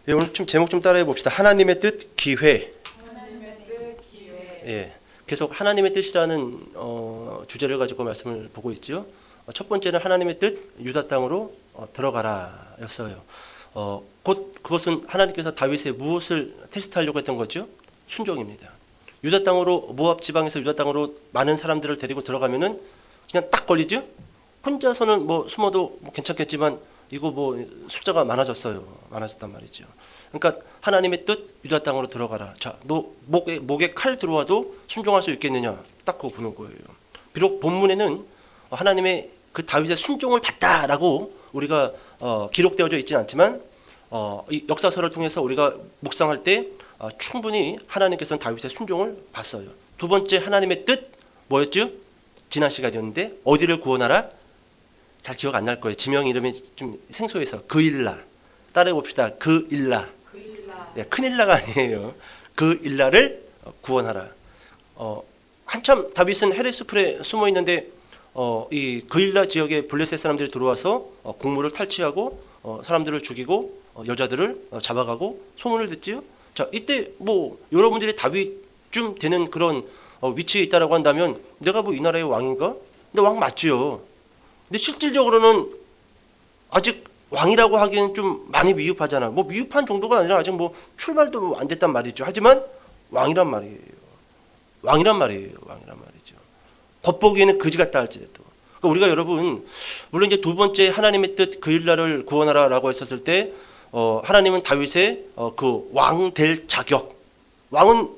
예, 오늘 좀 제목 좀 따라해 봅시다. 하나님의 뜻 기회. 하나님의 뜻 기회. 예, 계속 하나님의 뜻이라는 주제를 가지고 말씀을 보고 있죠. 첫 번째는 하나님의 뜻 유다 땅으로 들어가라였어요. 곧 그것은 하나님께서 다윗의 무엇을 테스트하려고 했던 거죠? 순종입니다. 유다 땅으로 모압 지방에서 유다 땅으로 많은 사람들을 데리고 들어가면은 그냥 딱 걸리죠. 혼자서는 뭐 숨어도 뭐 괜찮겠지만 이거 뭐 숫자가 많아졌단 말이죠. 그러니까 하나님의 뜻 유다 땅으로 들어가라. 자, 너 목에 칼 들어와도 순종할 수 있겠느냐? 딱 그거 보는 거예요. 비록 본문에는 하나님의 그 다윗의 순종을 봤다라고 우리가 기록되어져 있지는 않지만 이 역사서를 통해서 우리가 묵상할 때 충분히 하나님께서는 다윗의 순종을 봤어요. 두 번째 하나님의 뜻 뭐였죠? 지난 시간이었는데 어디를 구원하라? 잘 기억 안 날 거예요. 지명 이름이 좀 생소해서 그일라. 따라해 봅시다. 그일라. 네, 큰일라가 아니에요. 그일라를 구원하라. 한참 다윗은 헤레스풀에 숨어 있는데 이 그일라 지역에 블레셋 사람들이 들어와서 곡물을 탈취하고 사람들을 죽이고 여자들을 잡아가고 소문을 듣지요. 자, 이때 뭐 여러분들이 다윗쯤 되는 그런 위치에 있다라고 한다면 내가 뭐 이 나라의 왕인가? 근데 왕 맞지요. 근데 실질적으로는 아직 왕이라고 하기에는 좀 많이 미흡하잖아. 뭐 미흡한 정도가 아니라 아직 뭐 출발도 안 됐단 말이죠. 하지만 왕이란 말이에요. 왕이란 말이죠. 겉보기에는 거지 같다 할지라도. 그러니까 우리가 여러분 물론 이제 두 번째 하나님의 뜻 그일라를 구원하라라고 했었을 때 하나님은 다윗의 그 왕 될 자격. 왕은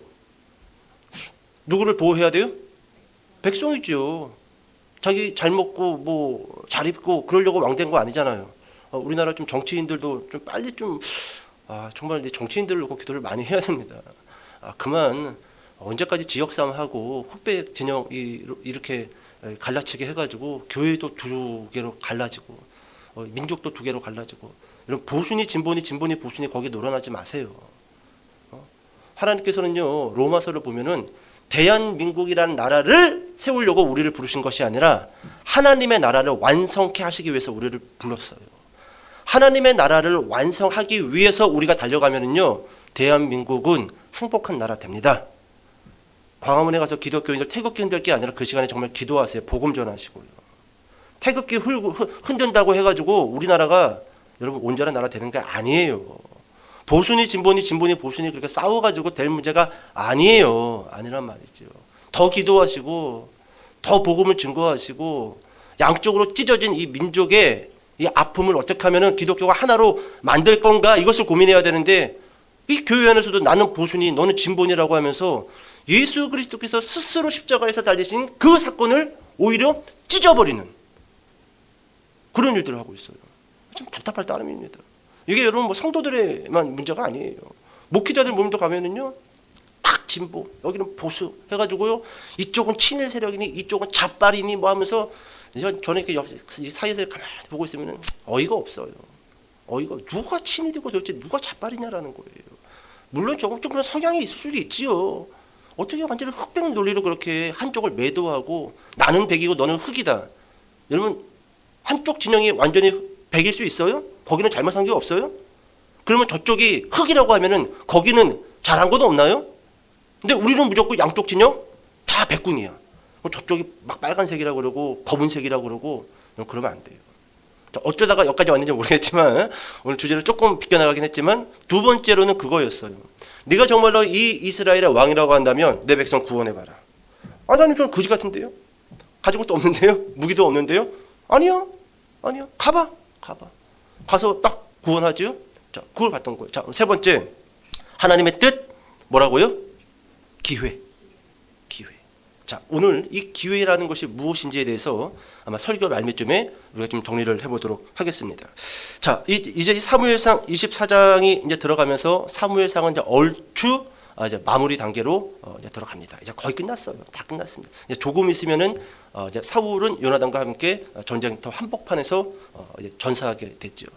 누구를 보호해야 돼요? 백성이죠. 자기 잘 먹고 뭐 잘 입고 그러려고 왕 된 거 아니잖아요. 우리나라 좀 정치인들도 좀 빨리 좀 정말 이제 정치인들을 놓고 기도를 많이 해야 됩니다. 그만 언제까지 지역 싸움하고 흑백 진영 이렇게 갈라치게 해가지고 교회도 두 개로 갈라지고 민족도 두 개로 갈라지고 이런 보수니 진보니 보수니 거기에 놀아나지 마세요. 하나님께서는요 로마서를 보면은 대한민국이라는 나라를 세우려고 우리를 부르신 것이 아니라 하나님의 나라를 완성케 하시기 위해서 우리를 불렀어요. 하나님의 나라를 완성하기 위해서 우리가 달려가면은요 대한민국은 행복한 나라 됩니다. 광화문에 가서 기독교인들 태극기 흔들 게 아니라 그 시간에 정말 기도하세요. 복음 전하시고요. 태극기 흔든다고 해가지고 우리나라가 여러분 온전한 나라 되는 게 아니에요. 보수니 진보니 보수니 그렇게 싸워가지고 될 문제가 아니에요. 아니란 말이죠. 더 기도하시고 더 복음을 증거하시고 양쪽으로 찢어진 이 민족의 이 아픔을 어떻게 하면은 기독교가 하나로 만들 건가 이것을 고민해야 되는데 이 교회 안에서도 나는 보수니 너는 진보니라고 하면서 예수 그리스도께서 스스로 십자가에서 달리신 그 사건을 오히려 찢어버리는 그런 일들을 하고 있어요. 좀 답답할 따름입니다. 이게 여러분 뭐 성도들의만 문제가 아니에요. 목회자들 모임도 가면은요, 딱 진보, 여기는 보수 해가지고요, 이쪽은 친일 세력이니, 이쪽은 잡발이니 뭐 하면서 저는 이렇게 사이에서 가만히 보고 있으면은 어이가 없어요. 누가 친일이고 도대체 누가 잡발이냐라는 거예요. 물론 조금 그런 성향이 있을 수도 있지요. 어떻게 완전히 흑백 논리로 그렇게 한쪽을 매도하고 나는 백이고 너는 흑이다. 여러분 한쪽 진영이 완전히 백일 수 있어요? 거기는 잘못한 게 없어요? 그러면 저쪽이 흑이라고 하면은 거기는 잘한 것도 없나요? 근데 우리는 무조건 양쪽 진영 다 백군이야. 저쪽이 막 빨간색이라고 그러고 검은색이라고 그러고 그러면 안 돼요. 어쩌다가 여기까지 왔는지 모르겠지만 오늘 주제를 조금 비껴나가긴 했지만 두 번째로는 그거였어요. 네가 정말로 이 이스라엘의 왕이라고 한다면 내 백성 구원해봐라. 하나님 저는 거지 같은데요? 가진 것도 없는데요? 무기도 없는데요? 아니요. 가봐. 가서 딱 구원하죠. 자, 그걸 봤던 거예요. 자, 세 번째 하나님의 뜻 뭐라고요? 기회. 자, 오늘 이 기회라는 것이 무엇인지에 대해서 아마 설교 말미쯤에 우리가 좀 정리를 해보도록 하겠습니다. 자, 이제 이 사무엘상 24장이 이제 들어가면서 사무엘상은 이제 얼추 이제 마무리 단계로 이제 들어갑니다. 이제 거의 끝났어요. 다 끝났습니다. 이제 조금 있으면은 이제 사울은 요나단과 함께 전쟁터 한복판에서 이제 전사하게 됐죠.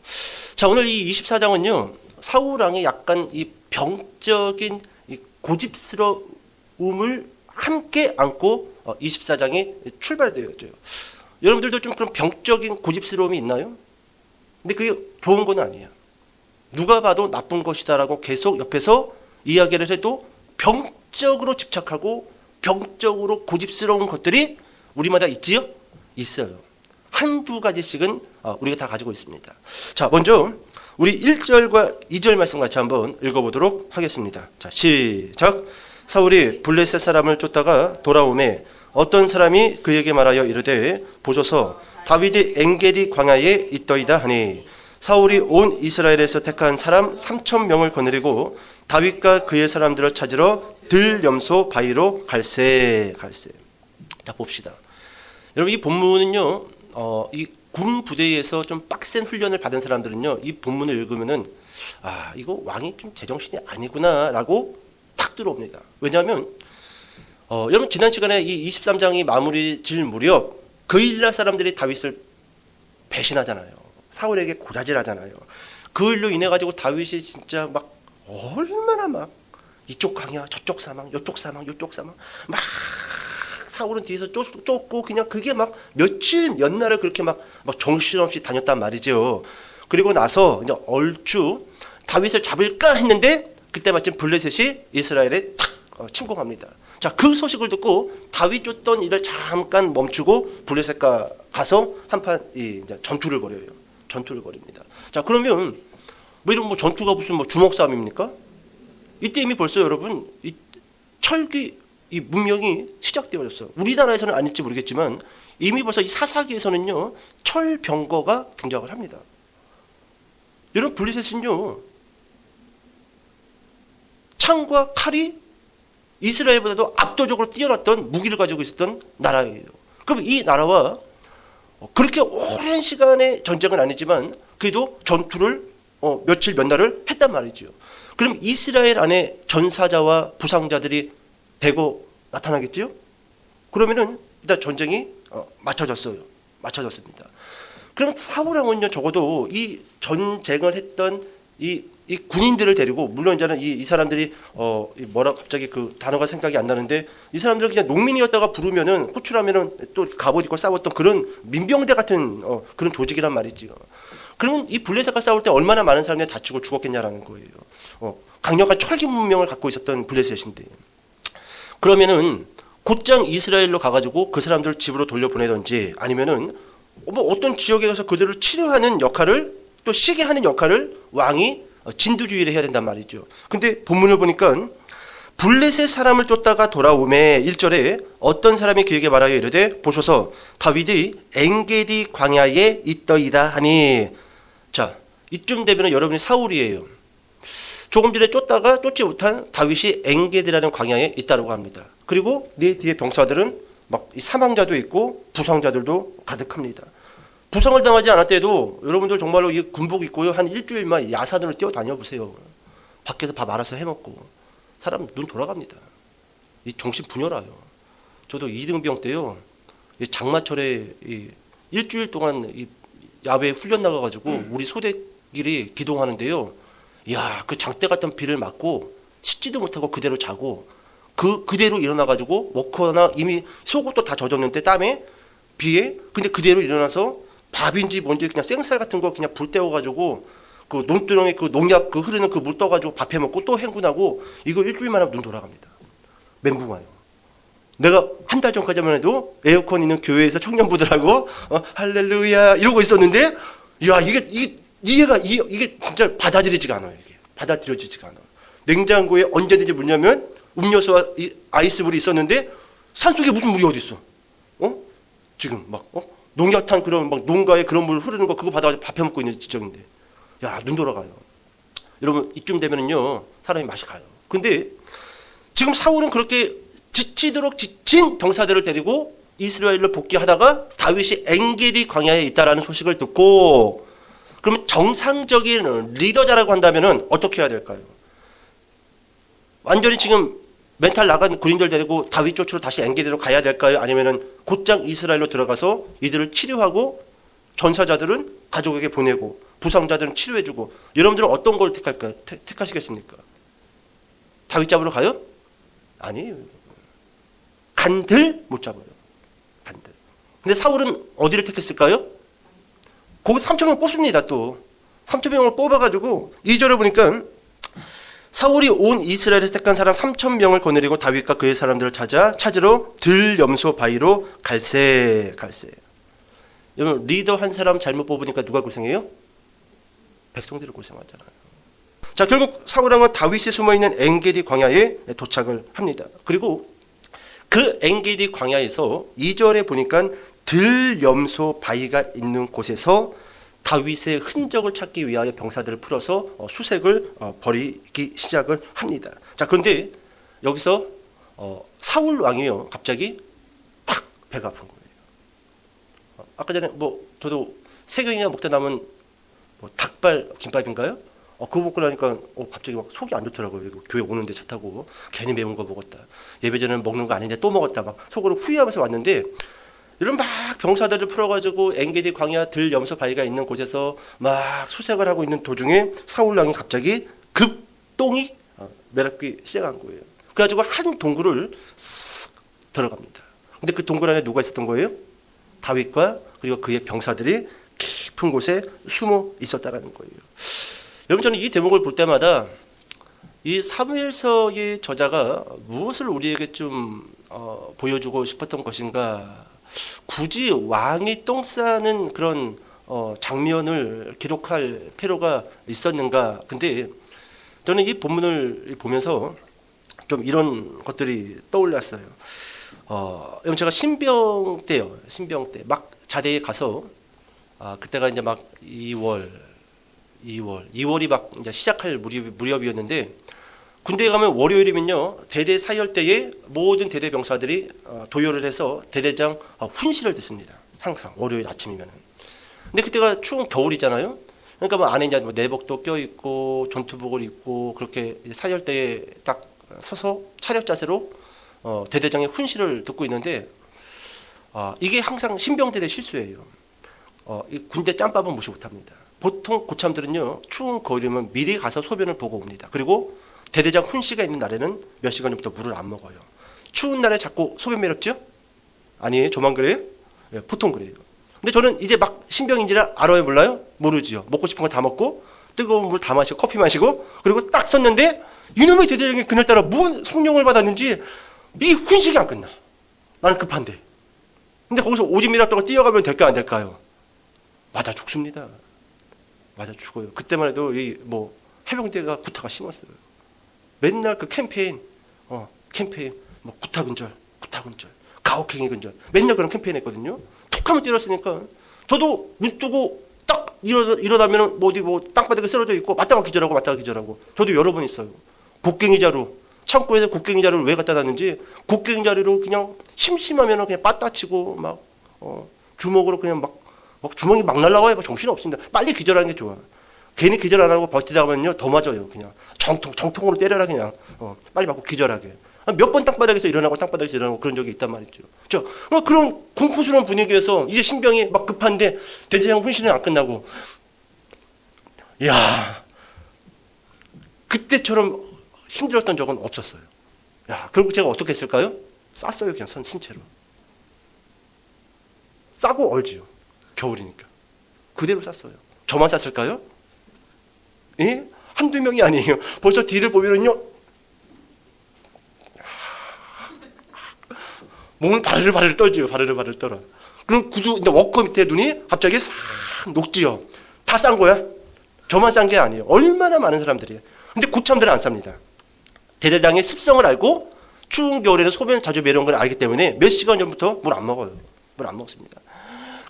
자, 오늘 이 24장은요 사울 왕의 약간 이 병적인 이 고집스러움을 함께 안고 24장이 출발되었죠. 여러분들도 좀 그런 병적인 고집스러움이 있나요? 근데 그게 좋은 건 아니에요. 누가 봐도 나쁜 것이다라고 계속 옆에서 이야기를 해도 병적으로 집착하고 병적으로 고집스러운 것들이 우리마다 있지요? 있어요. 한두 가지씩은 우리가 다 가지고 있습니다. 자, 먼저 우리 1절과 2절 말씀 같이 한번 읽어보도록 하겠습니다. 자, 시작. 사울이 블레셋 사람을 쫓다가 돌아오매 어떤 사람이 그에게 말하여 이르되 보소서 다윗이 엔게디 광야에 있더이다 하니 사울이 온 이스라엘에서 택한 사람 3,000명을 거느리고 다윗과 그의 사람들을 찾으러 들염소 바위로 갈새. 자, 봅시다. 여러분, 이 본문은요, 이 군 부대에서 좀 빡센 훈련을 받은 사람들은요, 이 본문을 읽으면은 이거 왕이 좀 제정신이 아니구나라고 탁 들어옵니다. 왜냐하면 여러분, 지난 시간에 이 23장이 마무리 질 무렵 그일라 사람들이 다윗을 배신하잖아요. 사울에게 고자질하잖아요. 그 일로 인해 가지고 다윗이 진짜 막 얼마나 막 이쪽 강야 저쪽 사망 요쪽 사망 요쪽 사망 막 사울은 뒤에서 쫓고 그냥 그게 막 며칠 몇 날을 그렇게 막 정신없이 다녔단 말이죠. 그리고 나서 이제 얼추 다윗을 잡을까 했는데 그때 마침 블레셋이 이스라엘에 탁 침공합니다. 자, 그 소식을 듣고 다윗 쫓던 일을 잠깐 멈추고 블레셋과 가서 한판 이제 전투를 벌입니다. 자, 그러면 이런 전투가 무슨 주먹 싸움입니까? 이때 이미 벌써 여러분 이 철기 이 문명이 시작되어졌어요. 우리나라에서는 아닐지 모르겠지만 이미 벌써 이 사사기에서는요 철병거가 등장을 합니다. 여러분, 블레셋은요 창과 칼이 이스라엘보다도 압도적으로 뛰어났던 무기를 가지고 있었던 나라예요. 그럼 이 나라와 그렇게 오랜 시간의 전쟁은 아니지만 그래도 전투를 며칠 몇 날을 했단 말이죠. 그럼 이스라엘 안에 전사자와 부상자들이 대거 나타나겠죠? 그러면은 일단 전쟁이 맞춰졌습니다. 그럼 사울왕은요 적어도 이 전쟁을 했던 이 군인들을 데리고, 물론 이제는 이 사람들이 갑자기 그 단어가 생각이 안 나는데 이 사람들을 그냥 농민이었다가 부르면은 호출하면은 또 갑옷 입고 싸웠던 그런 민병대 같은 그런 조직이란 말이지요. 그러면 이 블레셋과 싸울 때 얼마나 많은 사람들이 다치고 죽었겠냐라는 거예요. 강력한 철기 문명을 갖고 있었던 블레셋인데, 그러면은 곧장 이스라엘로 가가지고 그 사람들 집으로 돌려보내든지 아니면은 어떤 지역에 가서 그들을 치료하는 역할을, 또 쉬게 하는 역할을 왕이 진두지휘를 해야 된단 말이죠. 근데 본문을 보니까 블레셋 사람을 쫓다가 돌아오매 1절에 어떤 사람이 그에게 말하여 이르되 보소서 다윗이 엔게디 광야에 있더이다 하니, 자, 이쯤 되면 여러분이 사울이에요. 조금 전에 쫓다가 쫓지 못한 다윗이 엔게디라는 광야에 있다고 합니다. 그리고 네 뒤에 병사들은 막 사망자도 있고 부상자들도 가득합니다. 부상을 당하지 않았대도 여러분들 정말로 이 군복 입고요 한 일주일만 야산으로 뛰어다녀 보세요. 밖에서 밥 알아서 해먹고 사람 눈 돌아갑니다. 이 정신 분열아요. 저도 이등병 때요 이 장마철에 일주일 동안 이 야외에 훈련 나가가지고 우리 소대끼리 기동하는데요. 이야, 그 장대 같은 비를 맞고 씻지도 못하고 그대로 자고 그대로 일어나가지고 워커나 이미 속옷도 다 젖었는데 땀에 비에, 근데 그대로 일어나서 밥인지 뭔지 그냥 생쌀 같은 거 그냥 불 때워가지고 그 논두렁에 그 농약 그 흐르는 그 물 떠가지고 밥해 먹고 또 행군하고, 이거 일주일만 하면 눈 돌아갑니다. 멘붕 와요. 내가 한 달 전까지만 해도 에어컨 있는 교회에서 청년부들하고 할렐루야 이러고 있었는데, 야, 이게 진짜 받아들여지가 않아요. 이게 받아들여지지가 않아요. 냉장고에 언제든지 물 넣으면 음료수와 아이스물이 있었는데 산속에 무슨 물이 어디 있어? 지금 막 농약탄 그런 막 농가에 그런 물 흐르는 거 그거 받아가지고 밥해 먹고 있는 지점인데, 야, 눈 돌아가요. 여러분, 이쯤 되면은요 사람이 맛이 가요. 근데 지금 사울은 그렇게 지치도록 지친 병사들을 데리고 이스라엘로 복귀하다가 다윗이 엔게디 광야에 있다라는 소식을 듣고, 그러면 정상적인 리더자라고 한다면은 어떻게 해야 될까요? 완전히 지금 멘탈 나간 군인들 데리고 다윗 쫓으러 다시 엔게디로 가야 될까요? 아니면은 곧장 이스라엘로 들어가서 이들을 치료하고 전사자들은 가족에게 보내고 부상자들은 치료해주고, 여러분들은 어떤 걸 택할까요? 택하시겠습니까? 다윗 잡으러 가요? 아니에요. 간들 못 잡아요. 간들. 근데 사울은 어디를 택했을까요? 거기 3,000명 뽑습니다. 또 3,000명을 뽑아가지고 2절에 보니까 사울이 온 이스라엘에서 택한 사람 3,000명을 거느리고 다윗과 그의 사람들을 찾으러 들염소 바위로 갈새. 여러분 리더 한 사람 잘못 뽑으니까 누가 고생해요? 백성들이 고생하잖아요. 자, 결국 사울 왕은 다윗이 숨어있는 엔게디 광야에 도착을 합니다. 그리고 그 엔게디 광야에서 2절에 보니까 들염소 바위가 있는 곳에서 다윗의 흔적을 찾기 위하여 병사들을 풀어서 수색을 벌이기 시작을 합니다. 자, 그런데 여기서 사울 왕이요 갑자기 탁 배가 아픈 거예요. 아까 전에 저도 세경이가 먹다 남은 닭발 김밥인가요? 그거 먹고 나니까 갑자기 막 속이 안 좋더라고요. 교회 오는데 차 타고 괜히 매운 거 먹었다. 예배 전에는 먹는 거 아닌데 또 먹었다. 막 속으로 후회하면서 왔는데 이런 막 병사들을 풀어가지고 엔게디 광야 들염소 바위가 있는 곳에서 막 수색을 하고 있는 도중에 사울 왕이 갑자기 급똥이 메랍기 시작한 거예요. 그래가지고 한 동굴을 쓱 들어갑니다. 근데 그 동굴 안에 누가 있었던 거예요? 다윗과 그리고 그의 병사들이 깊은 곳에 숨어 있었다라는 거예요. 여러분 저는 이 대목을 볼 때마다 이 사무엘서의 저자가 무엇을 우리에게 좀 보여주고 싶었던 것인가? 굳이 왕이 똥 싸는 그런 장면을 기록할 필요가 있었는가? 근데 저는 이 본문을 보면서 좀 이런 것들이 떠올랐어요. 여러분 제가 신병 때요. 신병 때 막 자대에 가서 그때가 이제 막 2월이 막 이제 시작할 무렵이었는데 군대에 가면 월요일이면요 대대 사열 때에 모든 대대 병사들이 도열을 해서 대대장 훈시를 듣습니다. 항상 월요일 아침이면은. 근데 그때가 추운 겨울이잖아요. 그러니까 뭐 안에 이제 내복도 껴 있고 전투복을 입고 그렇게 사열 때에 딱 서서 차렷 자세로 대대장의 훈시를 듣고 있는데 이게 항상 신병대대 실수예요. 이 군대 짬밥은 무시 못합니다. 보통 고참들은요 추운 겨울이면 미리 가서 소변을 보고 옵니다. 그리고 대대장 훈시가 있는 날에는 몇 시간 전부터 물을 안 먹어요. 추운 날에 자꾸 소변 매렵죠? 아니에요? 저만 그래요? 예, 보통 그래요. 근데 저는 이제 막 신병인지라 알아요 몰라요? 모르지요. 먹고 싶은 거 다 먹고 뜨거운 물 다 마시고 커피 마시고 그리고 딱 섰는데 이놈의 대대장이 그날따라 무슨 성령을 받았는지 이 훈식이 안 끝나. 나는 급한데. 근데 거기서 오줌이라도 뛰어가면 될까 안 될까요? 맞아 죽습니다. 맞아 죽어요. 그때만 해도 이 해병대가 구타가 심했어요. 맨날 그 캠페인 구타근절, 가혹행위 근절 맨날 그런 캠페인 했거든요. 툭하면 때렸으니까 저도 눈 뜨고 딱 일어나면 어디 땅바닥에 쓰러져 있고 맞다가 기절하고 저도 여러 번 있어요. 곡괭이 자루 창고에서 곡괭이 자루를 왜 갖다 놨는지 곡괭이 자루로 그냥 심심하면 그냥 빠따치고 막 주먹으로 그냥 막 주먹이 막 날라와요. 정신 없습니다. 빨리 기절하는 게 좋아. 괜히 기절 안 하고 버티다 보면요 더 맞아요. 그냥 정통으로 때려라 그냥 빨리 맞고 기절하게. 몇 번 땅바닥에서 일어나고 그런 적이 있단 말이죠. 그런 공포스러운 분위기에서 이제 신병이 막 급한데 대대장 훈시는 안 끝나고 야 그때처럼 힘들었던 적은 없었어요. 야 결국 제가 어떻게 했을까요? 쌌어요. 그냥 신체로. 싸고 얼지요. 겨울이니까. 그대로 쌌어요. 저만 쌌을까요? 예? 한두 명이 아니에요. 벌써 뒤를 보면은요. 몸을 바르르 떨지요. 바르르 떨어. 그럼 구두 워커 밑에 눈이 갑자기 싹 녹지요. 다 싼 거야. 저만 싼 게 아니에요. 얼마나 많은 사람들이에요. 근데 고참들은 안 쌉니다. 대대장의 습성을 알고 추운 겨울에는 소변 자주 매려운 걸 알기 때문에 몇 시간 전부터 물 안 먹어요. 물 안 먹습니다.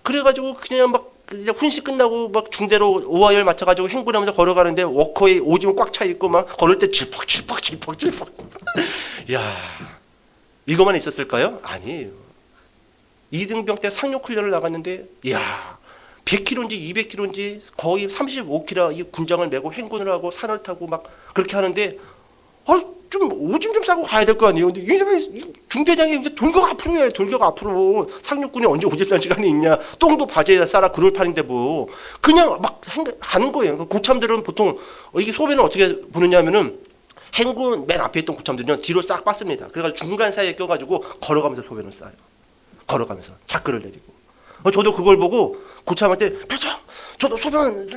그래가지고 그냥 막 훈시 끝나고 막 중대로 오하열 맞춰가지고 행군하면서 걸어가는데 워커에 오줌 꽉 차 있고 막 걸을 때 질퍽. 야 이거만 있었을까요? 아니에요. 2등병 때 상륙 훈련을 나갔는데 야 100km인지 200km인지 거의 35km 이 군장을 메고 행군을 하고 산을 타고 막 그렇게 하는데 좀 오줌 좀 싸고 가야 될 거 아니에요. 근데 이놈의 중대장이 이제 돌격 앞으로 상륙군이 언제 오줌 쌀 시간이 있냐. 똥도 바지에다 싸라 그럴 판인데 그냥 막 가는 거예요. 고참들은 보통 이게 소변을 어떻게 보느냐 하면은 행군 맨 앞에 있던 고참들은요 뒤로 싹 빠습니다. 그래가지고 중간 사이에 껴가지고 걸어가면서 소변을 싸요. 걸어가면서 자크를 내리고. 저도 그걸 보고 고참한테 저도 소변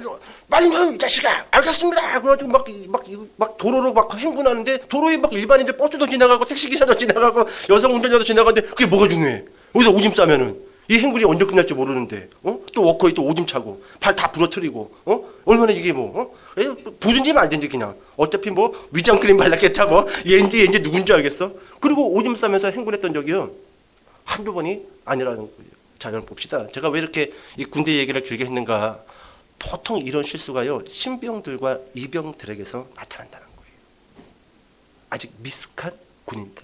빨리 넣어요 이 자식아. 알겠습니다. 그래가지고 막 도로로 막 행군하는데 도로에 막 일반인들 버스도 지나가고 택시기사도 지나가고 여성 운전자도 지나가는데 그게 뭐가 중요해? 여기서 오줌 싸면은 이 행군이 언제 끝날지 모르는데 또 워커에 또 오줌 차고 발 다 부러뜨리고 얼마나 이게 부든지 말든지 그냥 어차피 뭐 위장크림 발랐겠다 뭐 얘인지 누군지 알겠어? 그리고 오줌 싸면서 행군했던 적이요 한두 번이 아니라는 거예요. 자, 여러분 봅시다. 제가 왜 이렇게 이 군대 얘기를 길게 했는가? 보통 이런 실수가요 신병들과 이병들에게서 나타난다는 거예요. 아직 미숙한 군인들.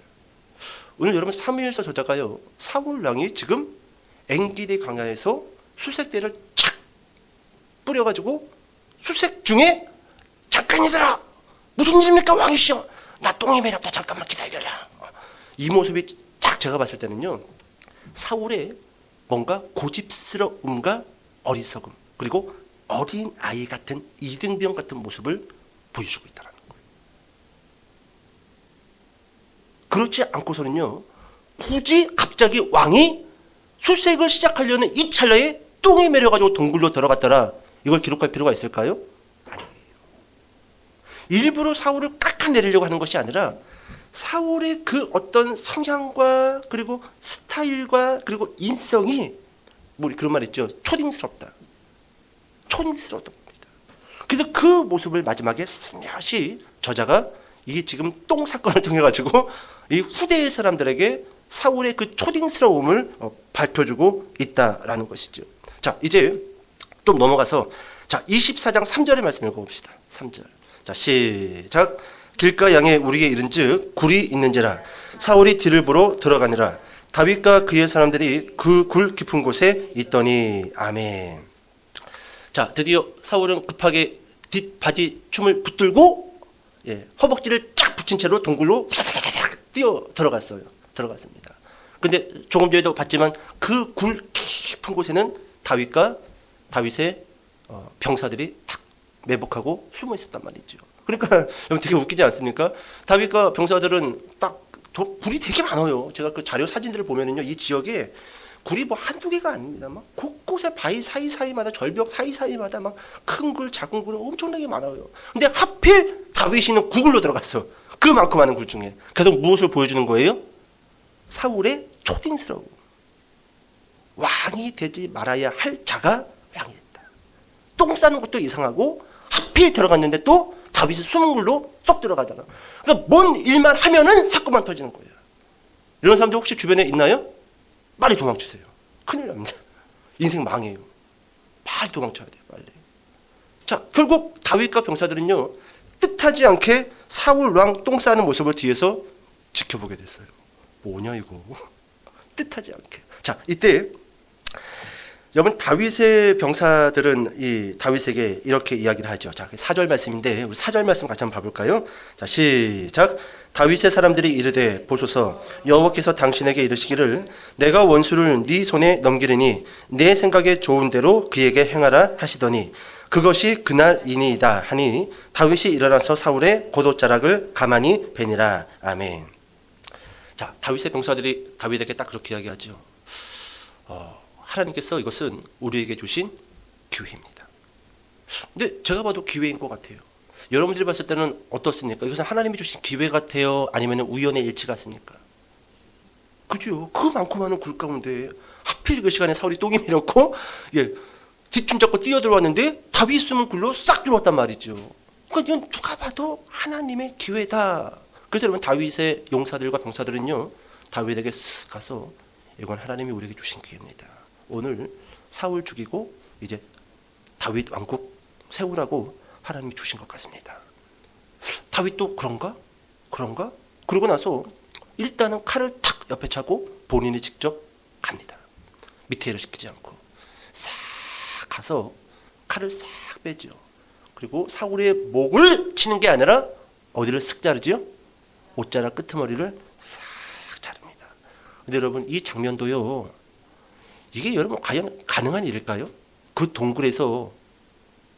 오늘 여러분 사무엘서 저자가요 사울 왕이 지금 엔기디 광야에서 수색대를 착 뿌려가지고 수색 중에 잠깐 얘들아 무슨 일입니까 왕이시여 나 똥이 매렵다 잠깐만 기다려라. 이 모습이 딱 제가 봤을 때는요 사울의 뭔가 고집스러움과 어리석음 그리고 어린 아이 같은 이등병 같은 모습을 보여주고 있다는 거예요. 그렇지 않고서는요 굳이 갑자기 왕이 수색을 시작하려는 이 찰나에 똥이 매려가지고 동굴로 들어갔더라. 이걸 기록할 필요가 있을까요? 아니에요. 일부러 사울을 깎아내리려고 하는 것이 아니라 사울의 그 어떤 성향과 그리고 스타일과 그리고 인성이 뭐 그런 말 있죠. 초딩스럽다. 초딩스럽다. 그래서 그 모습을 마지막에 스며시 저자가 이게 지금 똥 사건을 통해 가지고 이 후대의 사람들에게 사울의 그 초딩스러움을 밝혀주고 있다라는 것이죠. 자, 이제 좀 넘어가서 자 24장 3절의 말씀 읽어봅시다. 3절. 자, 시작. 길가 양에 우리에게 이른즉 굴이 있는지라 사울이 뒤를 보러 들어가니라 다윗과 그의 사람들이 그 굴 깊은 곳에 있더니 아멘. 자, 드디어 사울은 급하게 뒷바지 춤을 붙들고 허벅지를 쫙 붙인 채로 동굴로 뛰어 들어갔습니다. 근데 조금 전에도 봤지만 그 굴 깊은 곳에는 다윗과 다윗의 병사들이 탁 매복하고 숨어 있었단 말이죠. 그러니까 되게 웃기지 않습니까? 다윗과 병사들은 딱 굴이 되게 많아요. 제가 그 자료 사진들을 보면은요, 이 지역에 굴이 뭐 한두 개가 아닙니다. 막 곳곳에 바위 사이사이마다 절벽 사이사이마다 막 큰 굴, 작은 굴이 엄청나게 많아요. 근데 하필 다윗이는 구굴로 들어갔어. 그만큼 많은 굴 중에. 계속 무엇을 보여주는 거예요? 사울의 초딩스러움. 왕이 되지 말아야 할 자가 왕이 됐다. 똥 싸는 것도 이상하고 하필 들어갔는데 또 다윗이 숨은 굴로 쏙 들어가잖아. 그러니까 뭔 일만 하면은 사건만 터지는 거예요. 이런 사람들 혹시 주변에 있나요? 빨리 도망치세요. 큰일 납니다. 인생 망해요. 빨리 도망쳐야 돼요. 빨리. 자, 결국 다윗과 병사들은요 뜻하지 않게 사울 왕 똥 싸는 모습을 뒤에서 지켜보게 됐어요. 뭐냐 이거. 뜻하지 않게. 자, 이때 여러분 다윗의 병사들은 이 다윗에게 이렇게 이야기를 하죠. 자, 4절 말씀인데 우리 4절 말씀 같이 한번 봐볼까요? 자, 시작. 다윗의 사람들이 이르되 보소서 여호와께서 당신에게 이르시기를 내가 원수를 네 손에 넘기리니 내 생각에 좋은 대로 그에게 행하라 하시더니 그것이 그날이니이다 하니 다윗이 일어나서 사울의 고도자락을 가만히 베니라. 아멘. 자, 다윗의 병사들이 다윗에게 딱 그렇게 이야기하죠. 하나님께서 이것은 우리에게 주신 기회입니다. 근데 제가 봐도 기회인 것 같아요. 여러분들이 봤을 때는 어떻습니까? 이것은 하나님이 주신 기회 같아요? 아니면 우연의 일치 같습니까? 그죠? 그 많고 많은 굴 가운데 하필 그 시간에 사울이 똥이 밀었고 뒷춤 잡고 뛰어들어왔는데 다윗 숨은 굴로 싹 들어왔단 말이죠. 그러니까 이건 누가 봐도 하나님의 기회다. 그래서 여러분 다윗의 용사들과 병사들은요 다윗에게 쓱 가서 이건 하나님이 우리에게 주신 기회입니다. 오늘 사울 죽이고 이제 다윗 왕국 세우라고 하나님이 주신 것 같습니다. 다윗도 그런가? 그러고 나서 일단은 칼을 탁 옆에 차고 본인이 직접 갑니다. 밑에 일을 시키지 않고 싹 가서 칼을 싹 빼죠. 그리고 사울의 목을 치는 게 아니라 어디를 쓱 자르죠? 옷자락 끄트머리를 싹 자릅니다. 근데 여러분 이 장면도요 이게 여러분 과연 가능한 일일까요? 그 동굴에서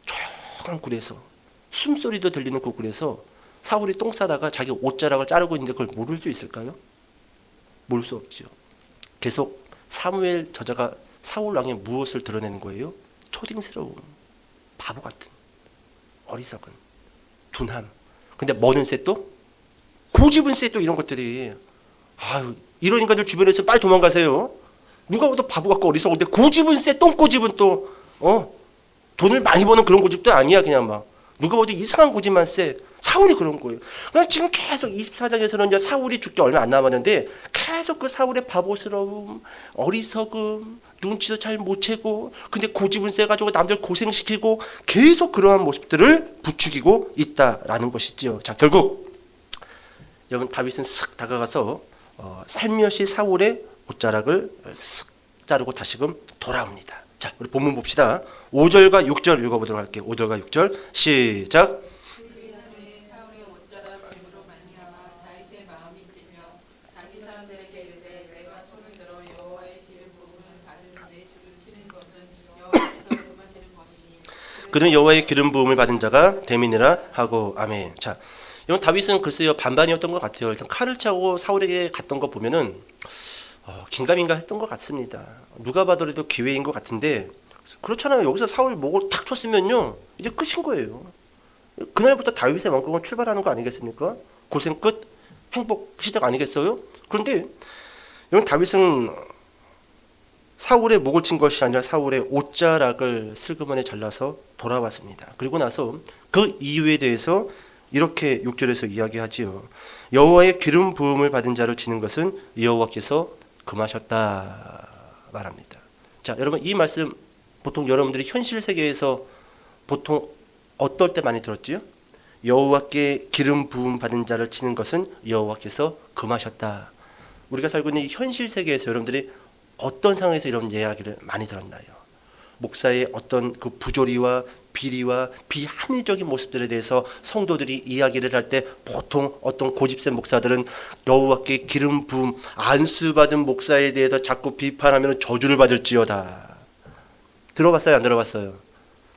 조용한 굴에서 숨소리도 들리는 그 굴에서 사울이 똥 싸다가 자기 옷자락을 자르고 있는데 그걸 모를 수 있을까요? 모를 수 없죠. 계속 사무엘 저자가 사울 왕의 무엇을 드러내는 거예요? 초딩스러움. 바보 같은 어리석은 둔함. 근데 뭐는 쎄 또? 고집은 쎄 또 이런 것들이. 아유, 이런 인간들 주변에서 빨리 도망가세요. 누가 봐도 바보 같고 어리석은데 고집은 쎄, 똥고집은 또 돈을 많이 버는 그런 고집도 아니야. 그냥 막 누가 봐도 이상한 고집만 쎄. 사울이 그런 거예요. 그냥 지금 계속 24장에서는 이제 사울이 죽기 얼마 안 남았는데 계속 그 사울의 바보스러움, 어리석음, 눈치도 잘 못 채고, 근데 고집은 세가지고 남들 고생시키고 계속 그러한 모습들을 부추기고 있다라는 것이지요. 자, 결국 여러분 다윗은 쓱 다가가서 살며시 사울의 옷자락을 쓱 자르고 다시금 돌아옵니다. 자, 우리 본문 봅시다. 5절과 6절 읽어보도록 할게요. 5절과 6절 시작. 사울의 옷자락 뱀으로 말미암아 다윗의 마음이 찔려 자기 사람들에게 이르되 내가 손을 들어 여호와의 기름 부음을 받은 내 줄을 치는 것은 여호와께서 금하시는 것이니 그는 여호와의 기름 부음을 받은 자가 됨이니라 하고 아멘. 자, 이건 다윗은 글쎄요 반반이었던 것 같아요. 일단 칼을 차고 사울에게 갔던 거 보면은 긴가민가 했던 것 같습니다. 누가 봐도라도 기회인 것 같은데 그렇잖아요. 여기서 사울 목을 탁 쳤으면요 이제 끝인 거예요. 그날부터 다윗의 왕국은 출발하는 거 아니겠습니까? 고생 끝, 행복 시작 아니겠어요? 그런데 여러분 다윗은 사울의 목을 친 것이 아니라 사울의 옷자락을 슬그머니 잘라서 돌아왔습니다. 그리고 나서 그 이유에 대해서 이렇게 6절에서 이야기하지요. 여호와의 기름 부음을 받은 자를 치는 것은 여호와께서 금하셨다 말합니다. 자, 여러분 이 말씀 보통 여러분들이 현실 세계에서 보통 어떨 때 많이 들었지요? 여호와께 기름 부음 받은 자를 치는 것은 여호와께서 금하셨다. 우리가 살고 있는 이 현실 세계에서 여러분들이 어떤 상황에서 이런 이야기를 많이 들었나요? 목사의 어떤 그 부조리와 비리와 비합리적인 모습들에 대해서 성도들이 이야기를 할 때 보통 어떤 고집센 목사들은 여호와께 기름 부음 안수받은 목사에 대해서 자꾸 비판하면 저주를 받을지어다. 들어봤어요? 안 들어봤어요?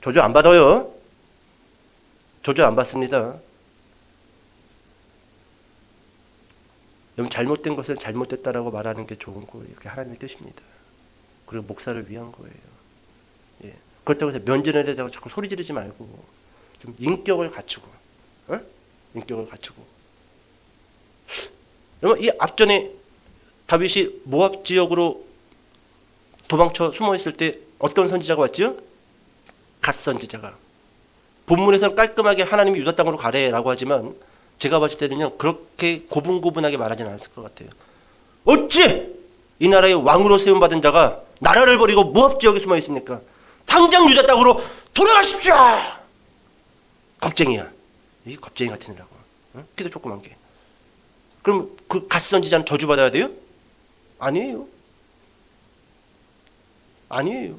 저주 안 받아요. 저주 안 받습니다. 여러분 잘못된 것은 잘못됐다라고 말하는 게 좋은 거예요. 그게 하나님의 뜻입니다. 그리고 목사를 위한 거예요. 예. 그렇다고 해서 면전에 대해서 자꾸 소리 지르지 말고 좀 인격을 갖추고, 인격을 갖추고. 여러분 이 앞전에 다윗이 모압 지역으로 도망쳐 숨어 있을 때 어떤 선지자가 왔죠? 갓 선지자가. 본문에서는 깔끔하게 하나님이 유다 땅으로 가래라고 하지만 제가 봤을 때는요 그렇게 고분고분하게 말하지는 않았을 것 같아요. 어찌 이 나라의 왕으로 세움받은 자가 나라를 버리고 모압 지역에 숨어 있습니까? 당장 유다 땅으로 돌아가십시오. 겁쟁이야. 이 겁쟁이 같은 애라고. 키도 조그만 게. 그럼 그 갓 선지자는 저주받아야 돼요? 아니에요. 아니에요.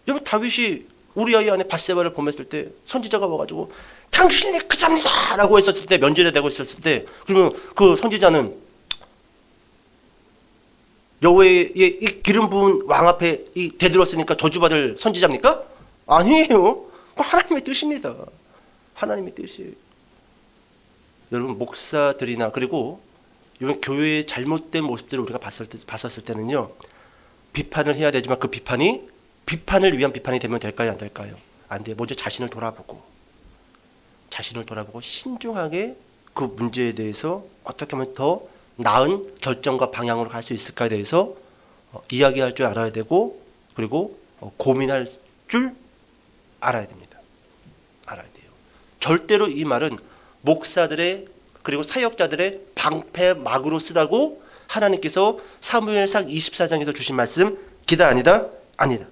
여러분 다윗이 우리아의 아내 밧세바를 범했을 때 선지자가 와가지고 당신이 그 잠이다 라고 했었을 때, 면전에 대고 있었을 때, 그러면 그 선지자는 여호와의 이 기름 부은 왕 앞에 대들었으니까 저주받을 선지자입니까? 아니에요. 하나님의 뜻입니다. 하나님의 뜻이에요. 여러분 목사들이나 그리고 이번 교회의 잘못된 모습들을 우리가 봤었을 때는요 비판을 해야 되지만 그 비판을 위한 비판이 되면 될까요? 안 될까요? 안 돼요. 먼저 자신을 돌아보고 신중하게 그 문제에 대해서 어떻게 하면 더 나은 결정과 방향으로 갈 수 있을까에 대해서 이야기할 줄 알아야 되고 그리고 고민할 줄 알아야 됩니다. 알아야 돼요. 절대로 이 말은 목사들의 그리고 사역자들의 방패막으로 쓰라고 하나님께서 사무엘상 24장에서 주신 말씀 기다 아니다? 아니다.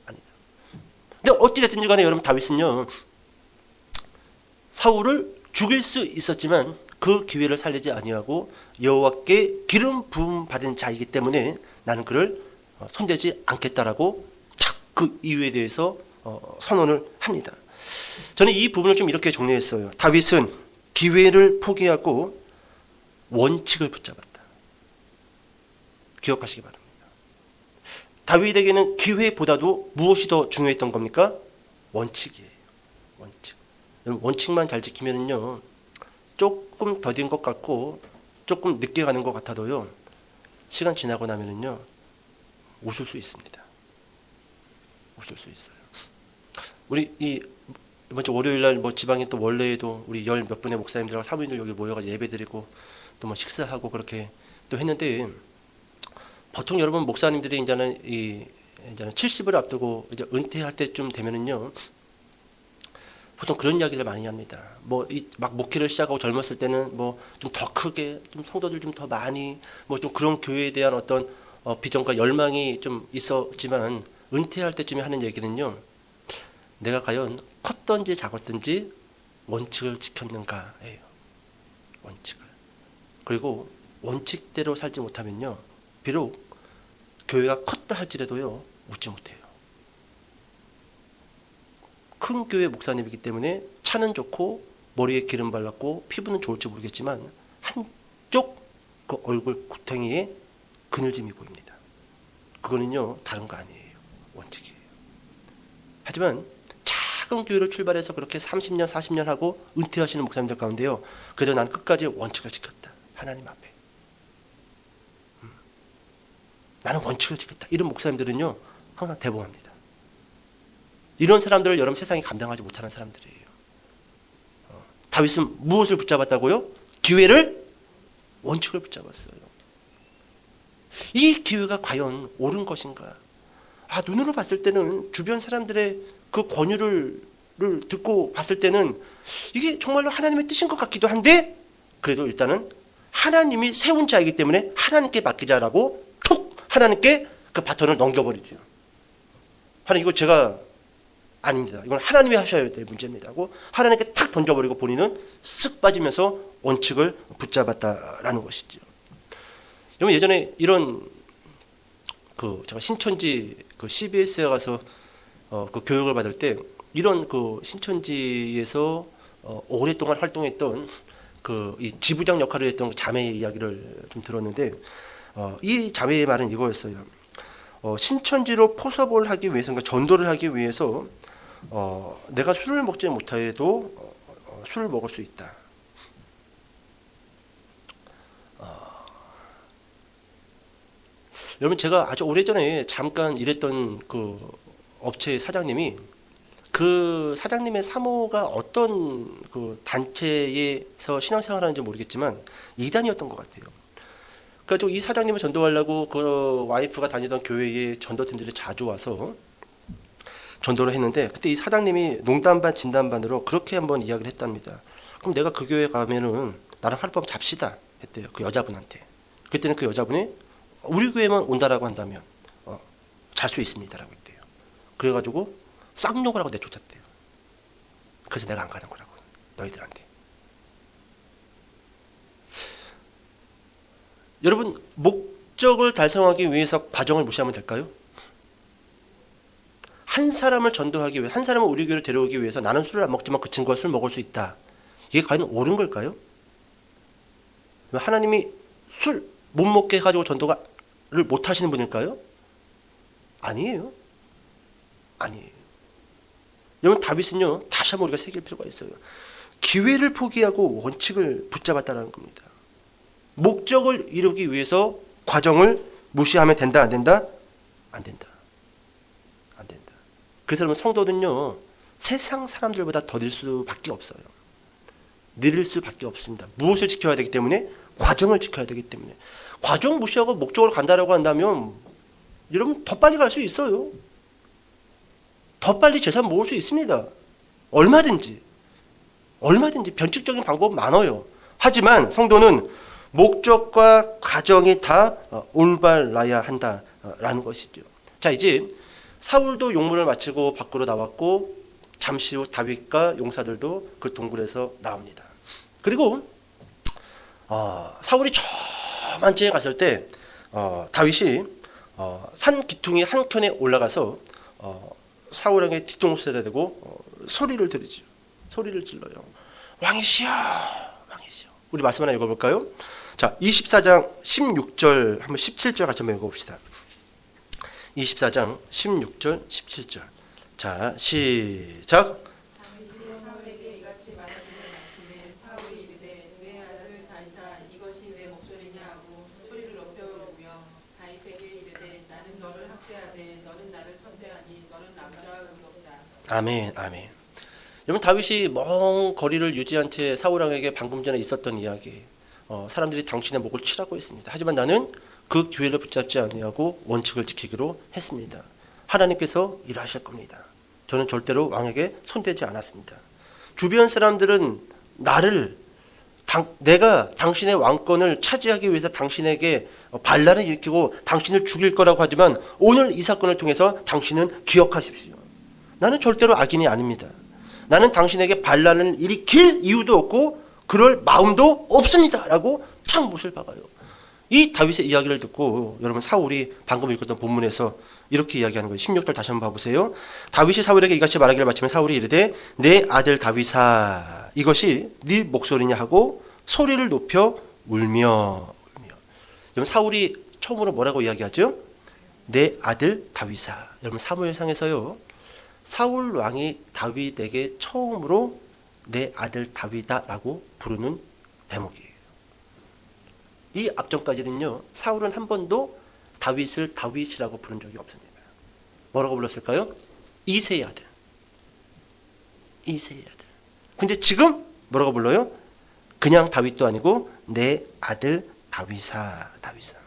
근데 어찌됐든지 간에 여러분 다윗은요 사울을 죽일 수 있었지만 그 기회를 살리지 아니하고 여호와께 기름 부음 받은 자이기 때문에 나는 그를 손대지 않겠다라고 그 이유에 대해서 선언을 합니다. 저는 이 부분을 좀 이렇게 정리했어요. 다윗은 기회를 포기하고 원칙을 붙잡았다. 기억하시기 바랍니다. 다윗에게는 기회보다도 무엇이 더 중요했던 겁니까? 원칙이에요. 원칙. 원칙만 잘 지키면요 조금 더딘 것 같고 조금 늦게 가는 것 같아도요 시간 지나고 나면은요 웃을 수 있습니다. 웃을 수 있어요. 우리 이번 주 월요일 날 뭐 지방에 또 원래에도 우리 열 몇 분의 목사님들하고 사모님들 여기 모여가지고 예배드리고 또 뭐 식사하고 그렇게 또 했는데, 보통 여러분 목사님들이 이제는 70을 앞두고 이제 은퇴할 때쯤 되면은요, 보통 그런 이야기를 많이 합니다. 뭐 막 목회를 시작하고 젊었을 때는 뭐 좀 더 크게, 좀 성도들 좀 더 많이, 뭐 좀 그런 교회에 대한 어떤 비전과 열망이 좀 있었지만, 은퇴할 때쯤에 하는 얘기는요, 내가 과연 컸든지 작았든지 원칙을 지켰는가예요. 원칙을. 그리고 원칙대로 살지 못하면요, 비록 교회가 컸다 할지라도요, 웃지 못해요. 큰 교회 목사님이기 때문에 차는 좋고 머리에 기름 발랐고 피부는 좋을지 모르겠지만 한쪽 그 얼굴 구덩이에 그늘짐이 보입니다. 그거는요, 다른 거 아니에요. 원칙이에요. 하지만 작은 교회를 출발해서 그렇게 30년 40년 하고 은퇴하시는 목사님들 가운데요, 그래도 난 끝까지 원칙을 지켰다. 하나님 앞에 나는 원칙을 지켰다. 이런 목사님들은요, 항상 대범합니다. 이런 사람들을 여러분 세상이 감당하지 못하는 사람들이에요. 다윗은 무엇을 붙잡았다고요? 기회를, 원칙을 붙잡았어요. 이 기회가 과연 옳은 것인가? 눈으로 봤을 때는, 주변 사람들의 그 권유를 듣고 봤을 때는 이게 정말로 하나님의 뜻인 것 같기도 한데, 그래도 일단은 하나님이 세운 자이기 때문에 하나님께 맡기자라고 툭 하나님께 그 바톤을 넘겨버리죠. 하나님, 이거 제가 아닙니다. 이건 하나님이 하셔야 될 문제입니다 하고 하나님께 탁 던져버리고 본인은 쓱 빠지면서 원칙을 붙잡았다라는 것이죠. 여러분, 예전에 이런 제가 신천지 CBS에 가서 그 교육을 받을 때, 이런 신천지에서 오랫동안 활동했던 이 지부장 역할을 했던 자매의 이야기를 좀 들었는데, 이 자매의 말은 이거였어요. 신천지로 포섭을 하기 위해서, 그러니까 전도를 하기 위해서 내가 술을 먹지 못해도 술을 먹을 수 있다. 여러분, 제가 아주 오래전에 잠깐 일했던 그 업체 사장님이, 그 사장님의 사모가 어떤 그 단체에서 신앙생활하는지 모르겠지만 이단이었던 것 같아요. 그래서 이 사장님을 전도하려고 그 와이프가 다니던 교회에 전도팀들이 자주 와서 전도를 했는데, 그때 이 사장님이 농담 반 진담 반으로 그렇게 한번 이야기를 했답니다. 그럼 내가 그 교회 가면은 나랑 하룻밤 잡시다 했대요. 그 여자분한테. 그때는 그 여자분이 우리 교회만 온다라고 한다면 잘 수 있습니다라고 했대요. 그래가지고 쌍욕을 하고 내쫓았대요. 그래서 내가 안 가는 거라고, 너희들한테. 여러분, 목적을 달성하기 위해서 과정을 무시하면 될까요? 한 사람을 전도하기 위해, 한 사람을 우리 교회로 데려오기 위해서 나는 술을 안 먹지만 그 친구가 술 먹을 수 있다. 이게 과연 옳은 걸까요? 하나님이 술 못 먹게 해가지고 전도를 못 하시는 분일까요? 아니에요. 아니에요. 여러분, 다윗은요, 다시 한번 우리가 새길 필요가 있어요. 기회를 포기하고 원칙을 붙잡았다는 겁니다. 목적을 이루기 위해서 과정을 무시하면 된다, 안 된다? 안 된다. 안 된다. 그래서 여러분, 성도는요, 세상 사람들보다 더딜 수밖에 없어요. 느릴 수밖에 없습니다. 무엇을 지켜야 되기 때문에? 과정을 지켜야 되기 때문에. 과정 무시하고 목적으로 간다라고 한다면 여러분, 더 빨리 갈 수 있어요. 더 빨리 재산 모을 수 있습니다. 얼마든지 변칙적인 방법 많아요. 하지만 성도는 목적과 과정이 다 올바라야 한다라는 것이죠. 자, 이제 사울도 용문을 마치고 밖으로 나왔고, 잠시 후 다윗과 용사들도 그 동굴에서 나옵니다. 그리고 사울이 저만치에 갔을 때 다윗이 산 기퉁이 한켠에 올라가서 사울에게 뒤통수에다 대고 소리를 들으죠. 소리를 질러요. 왕이시여, 왕이시여. 우리 말씀 하나 읽어볼까요? 자, 24장 16절 한번 17절 같이 한번 읽어봅시다. 24장 16절 17절. 자, 시작. 다윗이 사울에게 이같이 말하기를 마침에 사울이 이르되 내 아들 다윗아 이것이 내 목소리냐 하고 소리를 높여 부르며 다윗에게 이르되 나는 너를 학대하되 너는 나를 선대하니 너는 남자와 의롭다. 아멘, 아멘. 여러분 다윗이 먼 거리를 유지한 채 사울 왕에게 방금 전에 있었던 이야기, 사람들이 당신의 목을 치라고 했습니다. 하지만 나는 그 기회를 붙잡지 아니하고 원칙을 지키기로 했습니다. 하나님께서 일하실 겁니다. 저는 절대로 왕에게 손대지 않았습니다. 주변 사람들은 내가 당신의 왕권을 차지하기 위해서 당신에게 반란을 일으키고 당신을 죽일 거라고 하지만 오늘 이 사건을 통해서 당신은 기억하십시오. 나는 절대로 악인이 아닙니다. 나는 당신에게 반란을 일으킬 이유도 없고 그럴 마음도 없습니다. 라고 창 못을 박아요. 이 다윗의 이야기를 듣고 여러분 사울이 방금 읽었던 본문에서 이렇게 이야기하는 거예요. 16절 다시 한번 봐보세요. 다윗이 사울에게 이같이 말하기를 마치면 사울이 이르되 내 아들 다윗아 이것이 네 목소리냐 하고 소리를 높여 울며. 여러분 사울이 처음으로 뭐라고 이야기하죠? 내 아들 다윗아. 여러분 사무엘상에서요 사울 왕이 다윗에게 처음으로 내 아들 다윗아라고 부르는 대목이에요. 이 앞전까지는요 사울은 한 번도 다윗을 다윗이라고 부른 적이 없습니다. 뭐라고 불렀을까요? 이새의 아들. 이새의 아들. 근데 지금 뭐라고 불러요? 그냥 다윗도 아니고 내 아들 다윗아. 다윗아.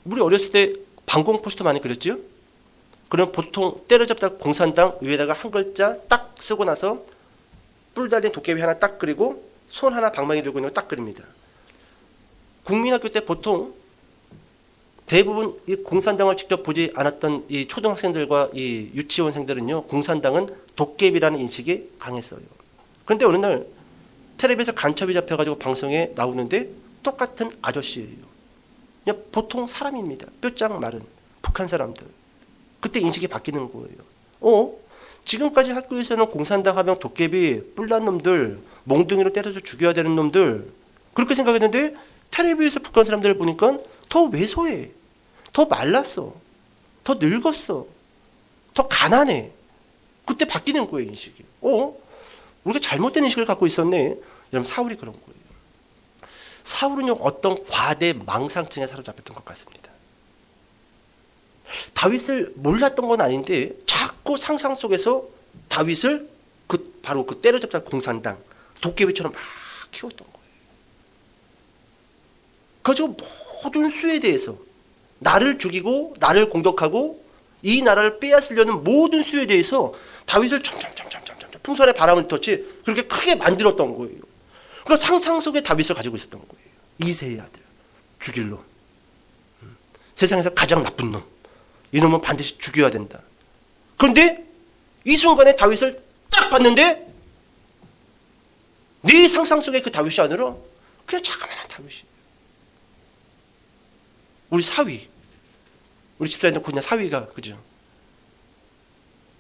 우리 어렸을 때 방공 포스터 많이 그렸죠? 그럼 보통 때려잡다 공산당 위에다가 한 글자 딱 쓰고 나서 뿔 달린 도깨비 하나 딱 그리고 손 하나 방망이 들고 있는 거 딱 그립니다. 국민학교 때 보통 대부분 이 공산당을 직접 보지 않았던 이 초등학생들과 이 유치원생들은요 공산당은 도깨비라는 인식이 강했어요. 그런데 어느 날 텔레비에서 간첩이 잡혀가지고 방송에 나오는데 똑같은 아저씨예요. 그냥 보통 사람입니다. 뼈짱 마른 북한 사람들. 그때 인식이 바뀌는 거예요. 지금까지 학교에서는 공산당 하면 도깨비, 뿔난 놈들, 몽둥이로 때려서 죽여야 되는 놈들 그렇게 생각했는데 텔레비에서 북한 사람들을 보니까 더 왜소해, 더 말랐어, 더 늙었어, 더 가난해. 그때 바뀌는 거예요 인식이. 우리가 잘못된 인식을 갖고 있었네. 여러분 사울이 그런 거예요. 사울은요 어떤 과대 망상증에 사로잡혔던 것 같습니다. 다윗을 몰랐던 건 아닌데 자꾸 상상 속에서 다윗을 바로 그 때려잡다 공산당 도깨비처럼 막 키웠던 거예요. 그래서 모든 수에 대해서 나를 죽이고 나를 공격하고 이 나라를 빼앗으려는 모든 수에 대해서 다윗을 점점 풍선에 바람을 터치 그렇게 크게 만들었던 거예요. 그러니까 상상 속에 다윗을 가지고 있었던 거예요. 이새의 아들, 죽일 놈, 세상에서 가장 나쁜 놈, 이놈은 반드시 죽여야 된다. 그런데 이 순간에 다윗을 딱 봤는데 네 상상 속에 그 다윗이 아니라 그냥 자그마한 다윗이. 우리 사위, 우리 집사님도 그냥 사위가 그죠?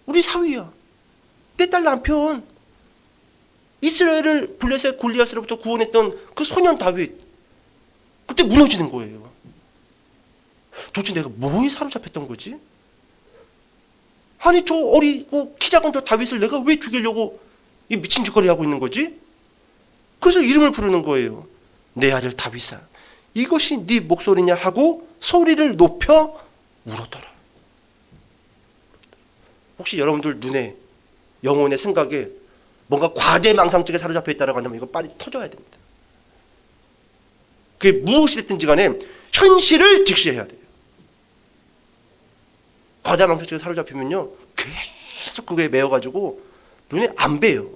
우리 사위야. 내 딸 남편. 이스라엘을 블레셋 골리앗으로부터 구원했던 그 소년 다윗. 그때 무너지는 거예요. 도대체 내가 뭐에 사로잡혔던 거지? 아니 저 어리고 키 작은 저 다윗을 내가 왜 죽이려고 이 미친 짓거리 하고 있는 거지? 그래서 이름을 부르는 거예요. 내 아들 다윗아 이것이 네 목소리냐 하고 소리를 높여 울었더라. 혹시 여러분들 눈에 영혼의 생각에 뭔가 과대망상증에 사로잡혀 있다고 한다면 이거 빨리 터져야 됩니다. 그게 무엇이 됐든지 간에 현실을 직시해야 돼요. 과대망상증에 사로잡히면요 계속 그거에 매여가지고 눈에 안 봬요.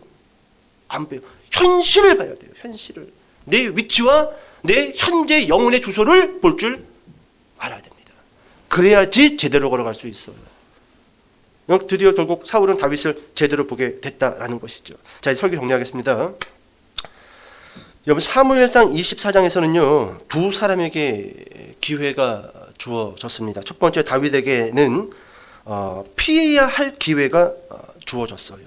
안 봬요. 현실을 봐야 돼요. 현실을. 내 위치와 내 현재 영혼의 주소를 볼 줄 알아야 됩니다. 그래야지 제대로 걸어갈 수 있어요. 드디어 결국 사울은 다윗을 제대로 보게 됐다라는 것이죠. 자, 이제 설교 정리하겠습니다. 여러분 사무엘상 24장에서는요 두 사람에게 기회가 주어졌습니다. 첫 번째 다윗에게는 피해야 할 기회가 주어졌어요.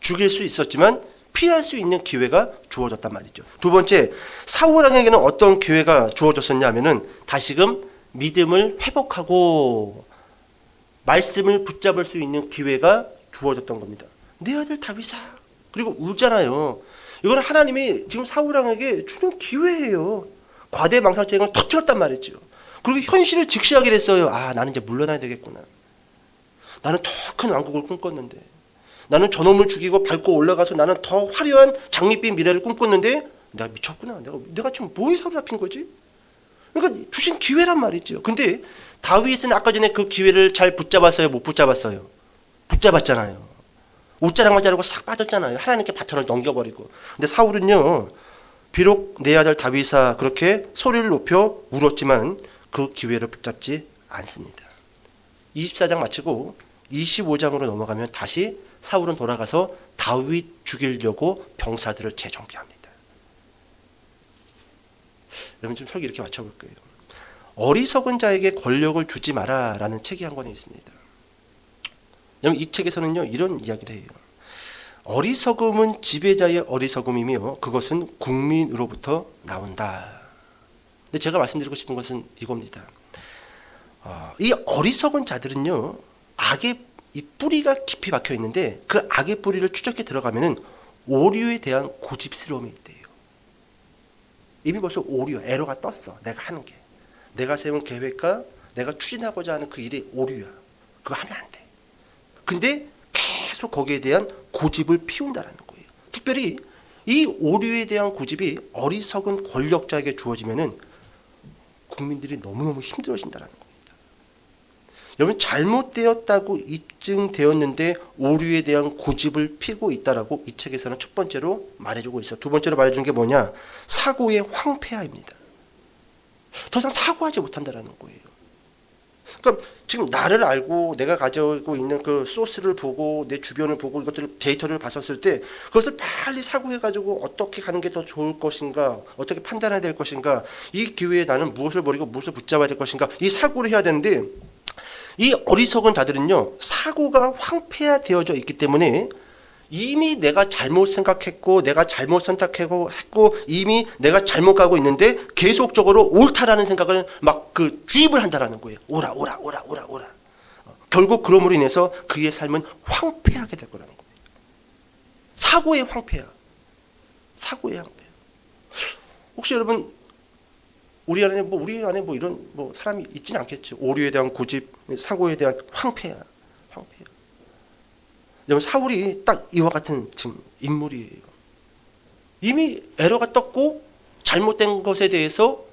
죽일 수 있었지만 피할 수 있는 기회가 주어졌단 말이죠. 두 번째 사울 왕에게는 어떤 기회가 주어졌었냐면은 다시금 믿음을 회복하고 말씀을 붙잡을 수 있는 기회가 주어졌던 겁니다. 내 아들 다윗아. 그리고 울잖아요. 이건 하나님이 지금 사울 왕에게 주는 기회예요. 과대망상증을 터뜨렸단 말이죠. 그리고 현실을 직시하게 됐어요. 아 나는 이제 물러나야 되겠구나. 나는 더 큰 왕국을 꿈꿨는데, 나는 저놈을 죽이고 밟고 올라가서 나는 더 화려한 장밋빛 미래를 꿈꿨는데 내가 미쳤구나. 내가 지금 뭐에 사로잡힌 거지? 그러니까 주신 기회란 말이죠. 근데 다윗은 아까 전에 그 기회를 잘 붙잡았어요? 못 붙잡았어요? 붙잡았잖아요. 옷자락만 자르고 싹 빠졌잖아요. 하나님께 바톤을 넘겨버리고. 근데 사울은요, 비록 내 아들 다윗아 그렇게 소리를 높여 울었지만 그 기회를 붙잡지 않습니다. 24장 마치고 25장으로 넘어가면 다시 사울은 돌아가서 다윗 죽이려고 병사들을 재정비합니다. 여러분 좀 설교 이렇게 맞춰볼 거예요. 어리석은 자에게 권력을 주지 마라 라는 책이 한 권에 있습니다. 여러분 이 책에서는요 이런 이야기를 해요. 어리석음은 지배자의 어리석음이며 그것은 국민으로부터 나온다. 근데 제가 말씀드리고 싶은 것은 이겁니다. 이 어리석은 자들은요 악의 이 뿌리가 깊이 박혀 있는데 그 악의 뿌리를 추적해 들어가면은 오류에 대한 고집스러움이 있대요. 이미 벌써 오류, 에러가 떴어. 내가 하는 게. 내가 세운 계획과 내가 추진하고자 하는 그 일이 오류야. 그거 하면 안 돼. 근데 계속 거기에 대한 고집을 피운다라는 거예요. 특별히 이 오류에 대한 고집이 어리석은 권력자에게 주어지면은 국민들이 너무너무 힘들어진다라는 겁니다. 여러분 잘못되었다고 입증되었는데 오류에 대한 고집을 피고 있다라고 이 책에서는 첫 번째로 말해주고 있어요. 두 번째로 말해주는 게 뭐냐? 사고의 황폐화입니다. 더 이상 사고하지 못한다라는 거예요. 그러니까 지금 나를 알고 내가 가지고 있는 그 소스를 보고 내 주변을 보고 이것들을 데이터를 봤었을 때 그것을 빨리 사고해가지고 어떻게 가는 게 더 좋을 것인가, 어떻게 판단해야 될 것인가, 이 기회에 나는 무엇을 버리고 무엇을 붙잡아야 될 것인가, 이 사고를 해야 되는데 이 어리석은 자들은요 사고가 황폐화되어져 있기 때문에 이미 내가 잘못 생각했고 내가 잘못 선택했고 이미 내가 잘못 가고 있는데 계속적으로 옳다라는 생각을 막 그 주입을 한다라는 거예요. 오라. 결국 그럼으로 인해서 그의 삶은 황폐하게 될 거라는 거예요. 사고의 황폐화. 혹시 여러분 우리 안에 뭐 이런 뭐 사람이 있지는 않겠죠. 오류에 대한 고집, 사고에 대한 황폐화. 여러분 사울이 딱 이와 같은 지금 인물이에요. 이미 에러가 떴고 잘못된 것에 대해서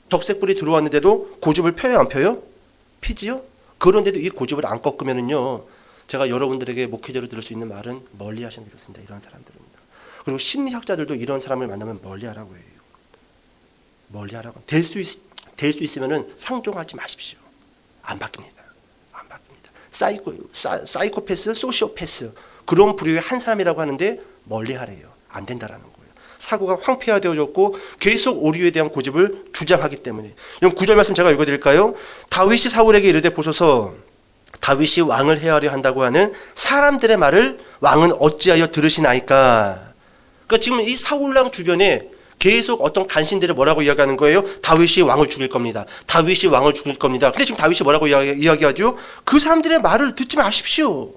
적색불이 들어왔는데도 고집을 펴요 안 펴요? 피지요. 그런데도 이 고집을 안 꺾으면은요, 제가 여러분들에게 목회자로 들을 수 있는 말은 멀리하시는 게 좋습니다. 이런 사람들은요. 그리고 심리학자들도 이런 사람을 만나면 멀리하라고 해요. 멀리하라고. 될 수 있으면은 상종하지 마십시오. 안 바뀝니다. 사이코패스, 소시오패스 그런 부류의 한 사람이라고 하는데 멀리하래요. 안 된다라는 거예요. 사고가 황폐화되어졌고 계속 오류에 대한 고집을 주장하기 때문에. 9절 말씀 제가 읽어드릴까요? 다윗이 사울에게 이르되 보소서 다윗이 왕을 해하려 한다고 하는 사람들의 말을 왕은 어찌하여 들으시나이까. 그러니까 지금 이 사울랑 주변에 계속 어떤 간신들이 뭐라고 이야기하는 거예요? 다윗이 왕을 죽일 겁니다. 다윗이 왕을 죽일 겁니다. 근데 지금 다윗이 뭐라고 이야기하죠? 그 사람들의 말을 듣지 마십시오.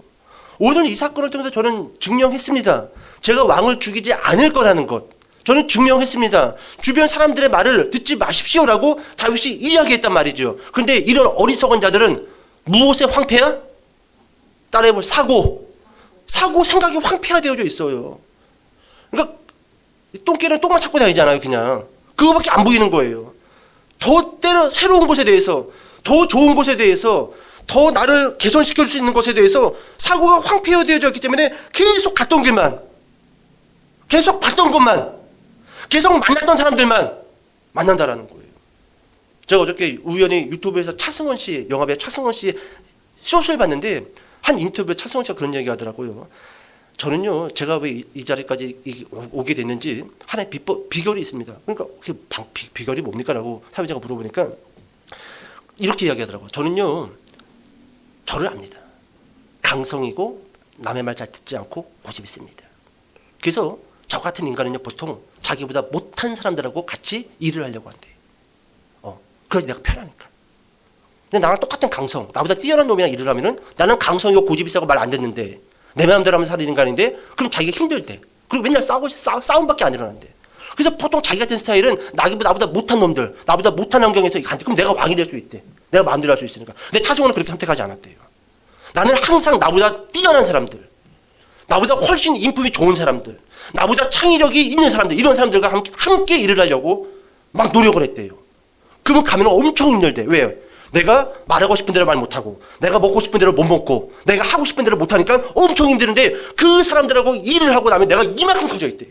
오늘 이 사건을 통해서 저는 증명했습니다. 제가 왕을 죽이지 않을 거라는 것. 저는 증명했습니다. 주변 사람들의 말을 듣지 마십시오라고 다윗이 이야기했단 말이죠. 근데 이런 어리석은 자들은 무엇의 황폐야? 따라해볼 사고 생각이 황폐화되어져 있어요. 그러니까 똥개는 똥만 찾고 다니잖아요. 그냥 그거밖에 안 보이는 거예요. 더 때려 새로운 것에 대해서, 더 좋은 것에 대해서, 더 나를 개선시킬 수 있는 것에 대해서 사고가 황폐화되어져 있기 때문에 계속 갔던 길만, 계속 봤던 것만, 계속 만났던 사람들만 만난다라는 거예요. 제가 어저께 우연히 유튜브에서 차승원 씨, 영화배우 차승원 씨 쇼츠를 봤는데 한 인터뷰에 차승원 씨가 그런 얘기 하더라고요. 저는요, 제가 왜 이 자리까지 오게 됐는지 하나의 비결이 있습니다. 그러니까 그 비결이 뭡니까? 라고 사회자가 물어보니까 이렇게 이야기하더라고요. 저는요, 저를 압니다. 강성이고 남의 말 잘 듣지 않고 고집 있습니다. 그래서 저 같은 인간은요, 보통 자기보다 못한 사람들하고 같이 일을 하려고 한대요. 그래서 내가 편하니까. 근데 나랑 똑같은 강성, 나보다 뛰어난 놈이랑 일을 하면은 나는 강성이고 고집이 세고 말 안 듣는데 내 마음대로 하면 사는 인간인데 그럼 자기가 힘들 때 그리고 맨날 싸움밖에 안 일어나는데 그래서 보통 자기 같은 스타일은 나보다 못한 놈들 나보다 못한 환경에서 그럼 내가 왕이 될 수 있대. 내가 마음대로 할 수 있으니까. 근데 차승원은 그렇게 선택하지 않았대요. 나는 항상 나보다 뛰어난 사람들, 나보다 훨씬 인품이 좋은 사람들, 나보다 창의력이 있는 사람들, 이런 사람들과 함께 일을 하려고 막 노력을 했대요. 그러면 가면 엄청 힘들대. 왜요? 내가 말하고 싶은 대로 말 못하고, 내가 먹고 싶은 대로 못 먹고, 내가 하고 싶은 대로 못하니까 엄청 힘드는데, 그 사람들하고 일을 하고 나면 내가 이만큼 커져 있대.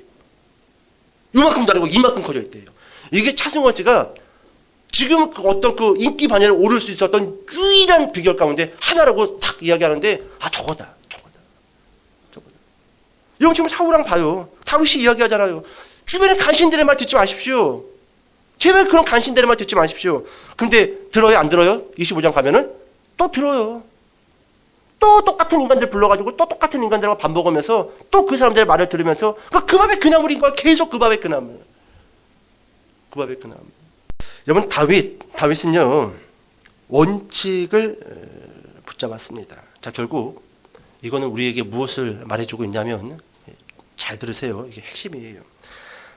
이만큼 다르고 이만큼 커져 있대요. 이게 차승원 씨가 지금 어떤 그 인기 반열에 오를 수 있었던 유일한 비결 가운데 하나라고 탁 이야기하는데, 저거다. 여러분 지금 사울왕 봐요. 다윗이 이야기하잖아요. 주변에 간신들의 말 듣지 마십시오. 제발 그런 간신들의 말 듣지 마십시오. 근데 들어요, 안 들어요? 25장 가면은 또 들어요. 또 똑같은 인간들 불러가지고 또 똑같은 인간들하고 밥 먹으면서 또 그 사람들의 말을 들으면서 그 밥의 그 나물인 거야. 계속 그 밥의 그 나물. 그 밥의 그 나물. 여러분 다윗은요 원칙을 붙잡았습니다. 자, 결국 이거는 우리에게 무엇을 말해주고 있냐면, 잘 들으세요. 이게 핵심이에요.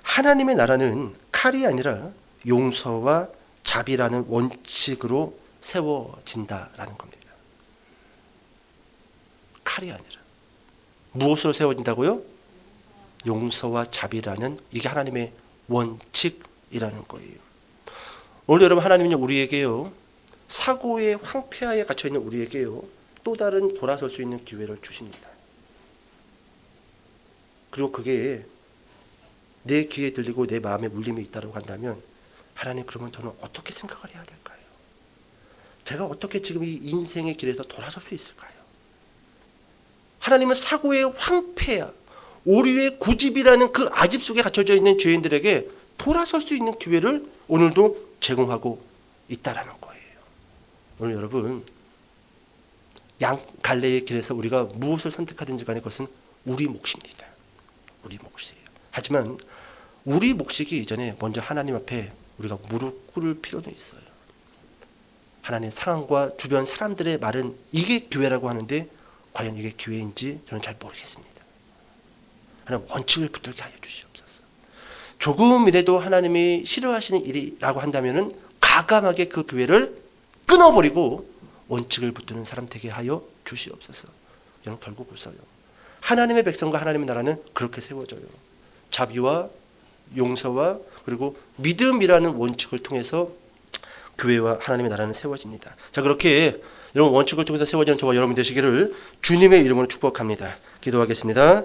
하나님의 나라는 칼이 아니라 용서와 자비라는 원칙으로 세워진다라는 겁니다. 칼이 아니라 무엇으로 세워진다고요? 용서와 자비라는, 이게 하나님의 원칙이라는 거예요. 오늘 여러분, 하나님은요 우리에게요 사고의 황폐화에 갇혀있는 우리에게요 또 다른 돌아설 수 있는 기회를 주십니다. 그리고 그게 내 귀에 들리고 내 마음에 물림이 있다고 한다면, 하나님 그러면 저는 어떻게 생각을 해야 될까요? 제가 어떻게 지금 이 인생의 길에서 돌아설 수 있을까요? 하나님은 사고의 황폐야, 오류의 고집이라는 그 아집 속에 갇혀져 있는 죄인들에게 돌아설 수 있는 기회를 오늘도 제공하고 있다라는 거예요. 오늘 여러분, 양갈래의 길에서 우리가 무엇을 선택하든지 간에 그것은 우리 몫입니다. 우리 몫이에요. 하지만 우리 몫이기 이전에 먼저 하나님 앞에 우리가 무릎 꿇을 필요는 있어요. 하나님의 상황과 주변 사람들의 말은 이게 기회라고 하는데, 과연 이게 기회인지 저는 잘 모르겠습니다. 하나님 원칙을 붙들게 하여 주시옵소서. 조금이라도 하나님이 싫어하시는 일이라고 한다면은 과감하게 그 기회를 끊어버리고 원칙을 붙드는 사람 되게 하여 주시옵소서. 저는 결국 웃어요. 하나님의 백성과 하나님의 나라는 그렇게 세워져요. 자비와 용서와 그리고 믿음이라는 원칙을 통해서 교회와 하나님의 나라는 세워집니다. 자, 그렇게 이런 원칙을 통해서 세워지는 저와 여러분 되시기를 주님의 이름으로 축복합니다. 기도하겠습니다.